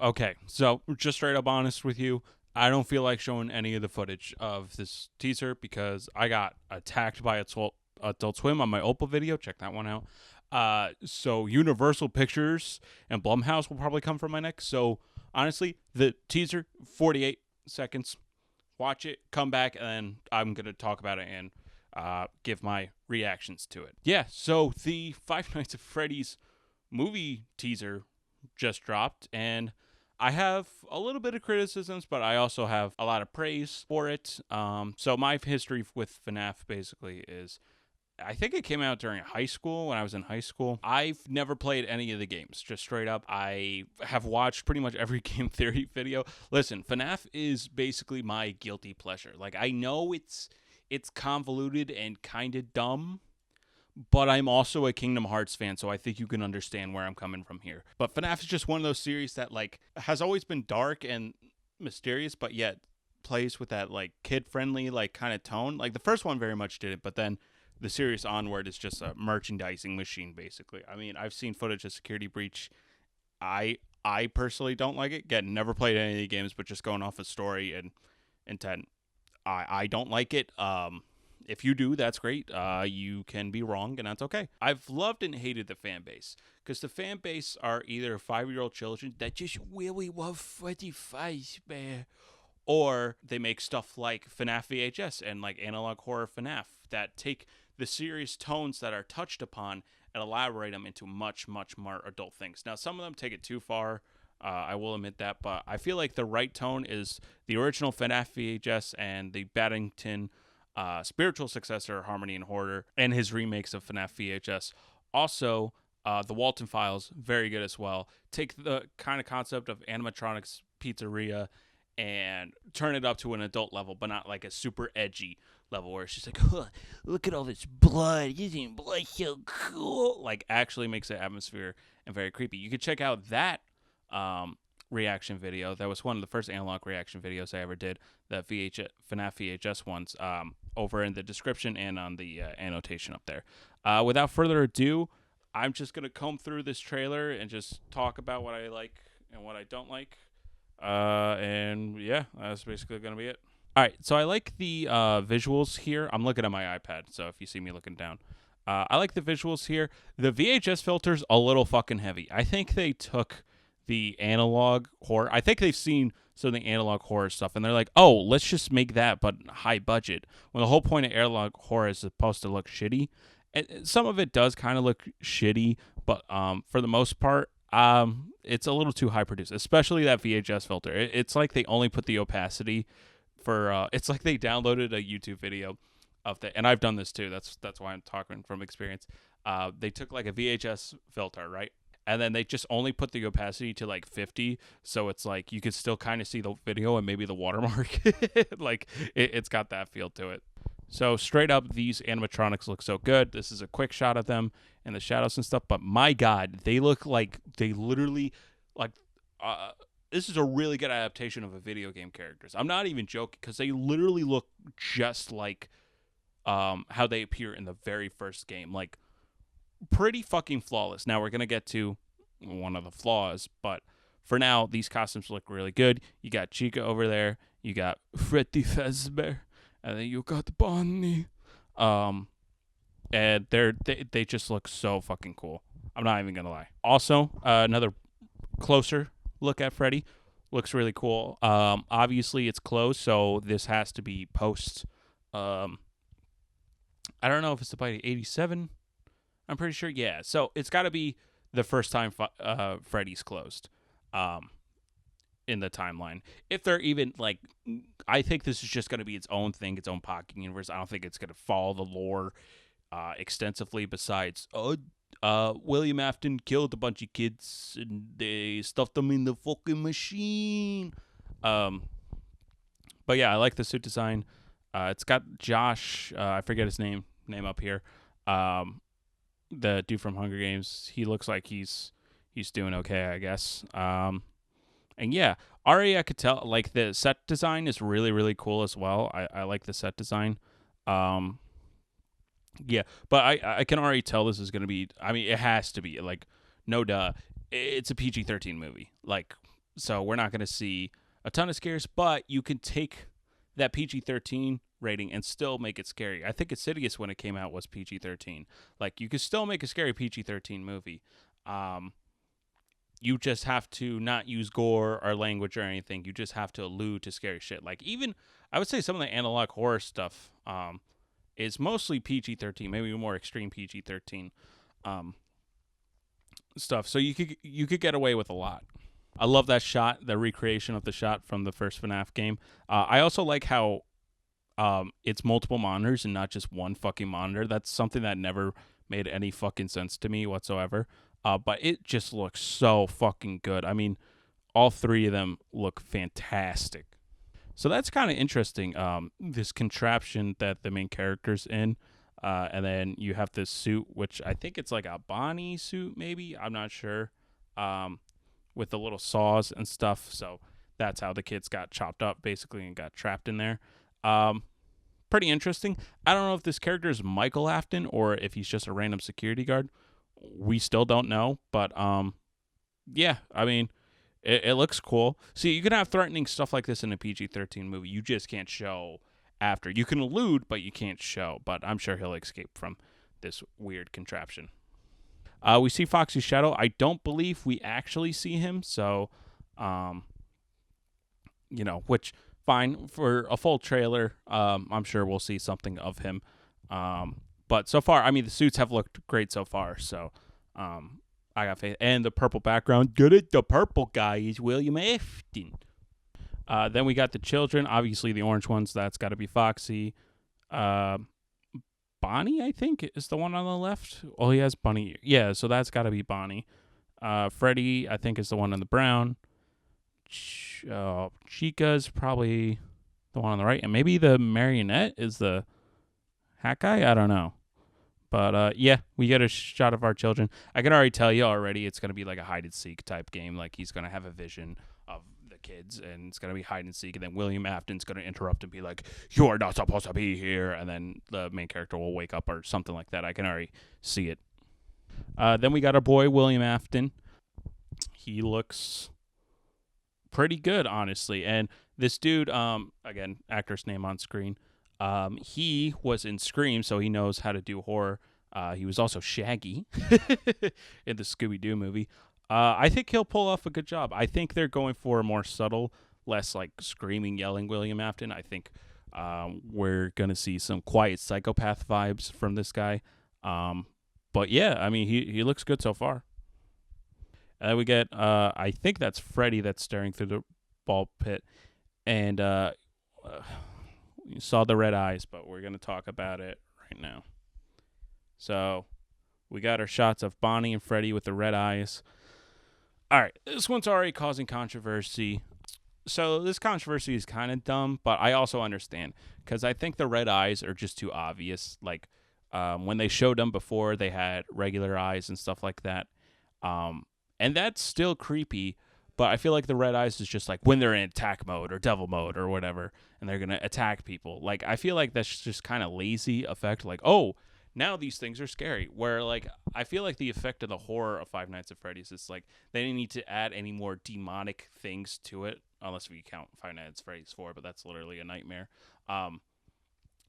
Okay, so just straight up honest with you, I don't feel like showing any of the footage of this teaser because I got attacked by Adult Swim on my Opal video. Check that one out. So Universal Pictures and Blumhouse will probably come from my neck. So honestly, the teaser, 48 seconds. Watch it, come back, and then I'm gonna talk about it and give my reactions to it. Yeah. So the Five Nights at Freddy's movie teaser just dropped, and I have a little bit of criticisms, but I also have a lot of praise for it. So my history with FNAF basically is I think it came out during high school when I was in high school. I've never played any of the games, just straight up. I have watched pretty much every game theory video. Listen, FNAF is basically my guilty pleasure. Like I know it's convoluted and kind of dumb, but I'm also a Kingdom Hearts fan, so I think you can understand where I'm coming from here. But FNAF is just one of those series that like has always been dark and mysterious, but yet plays with that like kid friendly like kind of tone. Like the first one very much did it, but then the series onward is just a merchandising machine basically. I mean, I've seen footage of Security Breach. I personally don't like it. Again, never played any of the games, but just going off of story and intent, I don't like it. If you do, that's great. You can be wrong, and that's okay. I've loved and hated the fan base because the fan base are either 5-year-old children that just really love Freddy Fazbear, or they make stuff like FNAF VHS and like analog horror FNAF that take the serious tones that are touched upon and elaborate them into much, much more adult things. Now, some of them take it too far. I will admit that, but I feel like the right tone is the original FNAF VHS and the Baddington spiritual successor, Harmony and Horror, and his remakes of FNAF VHS. Also, the Walton Files, very good as well. Take the kind of concept of animatronics pizzeria and turn it up to an adult level, but not like a super edgy level where it's just like, huh, look at all this blood. Isn't blood so cool? Like, actually makes the atmosphere and very creepy. You could check out that reaction video. That was one of the first analog reaction videos I ever did. The FNAF VHS ones over in the description and on the annotation up there. Without further ado, I'm just gonna comb through this trailer and just talk about what I like and what I don't like. And yeah, that's basically gonna be it. All right, so I like the visuals here. I'm looking at my iPad, so if you see me looking down, I like the visuals here. The VHS filter's a little fucking heavy. I think they took the analog horror. I think they've seen some of the analog horror stuff, and they're like, "Oh, let's just make that, but high budget." When the whole point of analog horror is supposed to look shitty, and some of it does kind of look shitty, but for the most part, it's a little too high produced, especially that VHS filter. It's like they only put the opacity for. It's like they downloaded a YouTube video of the, and I've done this too. That's why I'm talking from experience. They took like a VHS filter, right? And then they just only put the opacity to like 50, so it's like you could still kind of see the video and maybe the watermark. Like it's got that feel to it. So straight up, these animatronics look so good. This is a quick shot of them and the shadows and stuff, but my God, they look like they literally like. This is a really good adaptation of a video game characters. I'm not even joking because they literally look just like how they appear in the very first game. Like pretty fucking flawless. Now we're gonna get to one of the flaws, but for now, these costumes look really good. You got Chica over there, you got Freddy Fazbear, and then you got Bonnie. And they just look so fucking cool. I'm not even gonna lie. Also, another closer look at Freddy looks really cool. Obviously it's closed, so this has to be post. I don't know if it's the Bite 87. I'm pretty sure, yeah. So it's got to be the first time Freddy's closed in the timeline. If they're even, like, I think this is just going to be its own thing, its own pocket universe. I don't think it's going to follow the lore extensively besides, William Afton killed a bunch of kids and they stuffed them in the fucking machine. But yeah, I like the suit design. It's got Josh, I forget his name up here. The dude from Hunger Games. He looks like he's doing okay, I guess. And yeah, already I could tell like the set design is really really cool as well. I like the set design. Yeah, but I can already tell this is gonna be. I mean, it has to be like no duh. It's a PG-13 movie. Like So we're not going to see a ton of scares, but you can take that PG-13 rating and still make it scary. I think Insidious, when it came out, was PG-13. Like, you could still make a scary PG-13 movie. Um, you just have to not use gore or language or anything. You just have to allude to scary shit. Like, even, I would say some of the analog horror stuff is mostly PG-13, maybe more extreme PG-13 um, stuff. So you could get away with a lot. I love that shot, the recreation of the shot from the first FNAF game. I also like how it's multiple monitors and not just one fucking monitor. That's something that never made any fucking sense to me whatsoever. But it just looks so fucking good. I mean, all three of them look fantastic. So that's kind of interesting. This contraption that the main character's in, and then you have this suit, which I think it's like a Bonnie suit, maybe. I'm not sure. With the little saws and stuff. So that's how the kids got chopped up, basically, and got trapped in there. Um, Pretty interesting. I don't know if this character is Michael Afton or if he's just a random security guard. We still don't know, but yeah, I mean, it looks cool. See, you can have threatening stuff like this in a PG-13 movie. You just can't show after. You can allude, but you can't show. But I'm sure he'll escape from this weird contraption. We see Foxy's shadow. I don't believe we actually see him, so, which fine for a full trailer. I'm sure we'll see something of him. But so far, I mean, the suits have looked great so far, so I got faith. And the purple background, get it? The purple guy is William Afton. Then we got the children, obviously the orange ones. That's got to be Foxy. Bonnie, I think, is the one on the left. Oh, he has Bunny. Yeah, so that's got to be Bonnie. Freddy, I think, is the one in the brown. Chica's probably the one on the right. And maybe the marionette is the hat guy? I don't know. But, yeah, we get a shot of our children. I can already tell you already it's going to be like a hide-and-seek type game. Like, he's going to have a vision of the kids, and it's going to be hide-and-seek. And then William Afton's going to interrupt and be like, you're not supposed to be here. And then the main character will wake up or something like that. I can already see it. Then we got our boy, William Afton. He looks pretty good, honestly. And this dude, again, actor's name on screen, he was in Scream, so he knows how to do horror. He was also Shaggy in the Scooby-Doo movie. I think he'll pull off a good job. I think they're going for a more subtle, less like screaming, yelling William Afton. I think we're going to see some quiet psychopath vibes from this guy. But yeah, I mean, he looks good so far. And then we get, I think that's Freddy that's staring through the ball pit. And you saw the red eyes, but we're going to talk about it right now. So we got our shots of Bonnie and Freddy with the red eyes. All right, this one's already causing controversy. So this controversy is kind of dumb, but I also understand because I think the red eyes are just too obvious. Like when they showed them before, they had regular eyes and stuff like that. And that's still creepy, but I feel like the red eyes is just like when they're in attack mode or devil mode or whatever, and they're going to attack people. Like, I feel like that's just kind of lazy effect. Like, oh, now these things are scary. Where, like, I feel like the effect of the horror of Five Nights at Freddy's is, like, they didn't need to add any more demonic things to it, unless we count Five Nights at Freddy's 4, but that's literally a nightmare.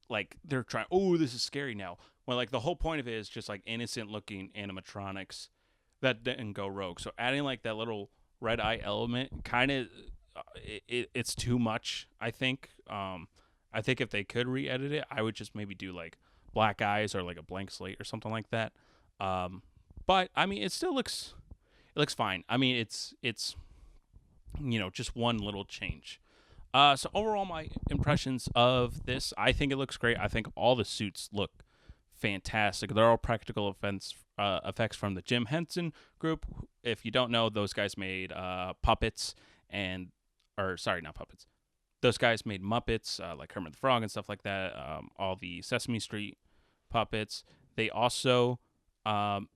Like, they're trying, oh, this is scary now. When, like, the whole point of it is just, like, innocent-looking animatronics that didn't go rogue. So adding, like, that little red eye element kind of it's too much, I think. I think if they could re-edit it, I would just maybe do like black eyes or like a blank slate or something like that. But I mean, it looks fine. I mean, it's just one little change. So overall, my impressions of this, I think it looks great. I think all the suits look fantastic. They're all practical effects from the Jim Henson group. If you don't know, those guys made puppets not puppets. Those guys made Muppets, like Kermit the Frog and stuff like that. All the Sesame Street puppets. They also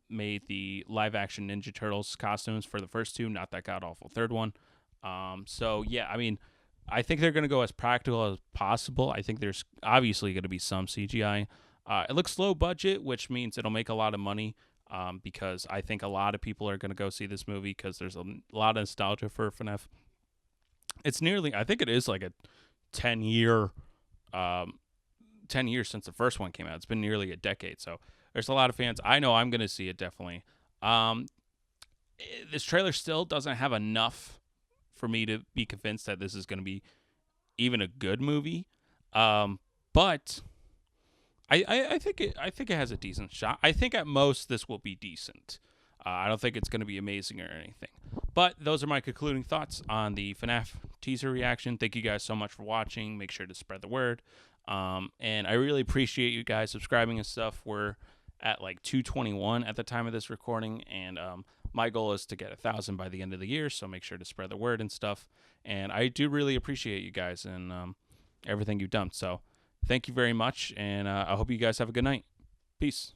made the live-action Ninja Turtles costumes for the first two, not that god-awful third one. So, yeah, I mean, I think they're going to go as practical as possible. I think there's obviously going to be some CGI. It looks low budget, which means it'll make a lot of money because I think a lot of people are going to go see this movie because there's a lot of nostalgia for FNAF. It's nearly, I think it is like a 10 year, um, 10 years since the first one came out. It's been nearly a decade, so there's a lot of fans. I know I'm gonna see it definitely. Um, this trailer still doesn't have enough for me to be convinced that this is gonna be even a good movie. But I think it has a decent shot. I think at most this will be decent. I don't think it's going to be amazing or anything. But those are my concluding thoughts on the FNAF teaser reaction. Thank you guys so much for watching. Make sure to spread the word. And I really appreciate you guys subscribing and stuff. We're at like 221 at the time of this recording, and my goal is to get 1,000 by the end of the year. So make sure to spread the word and stuff. And I do really appreciate you guys and everything you've done. So thank you very much, and I hope you guys have a good night. Peace.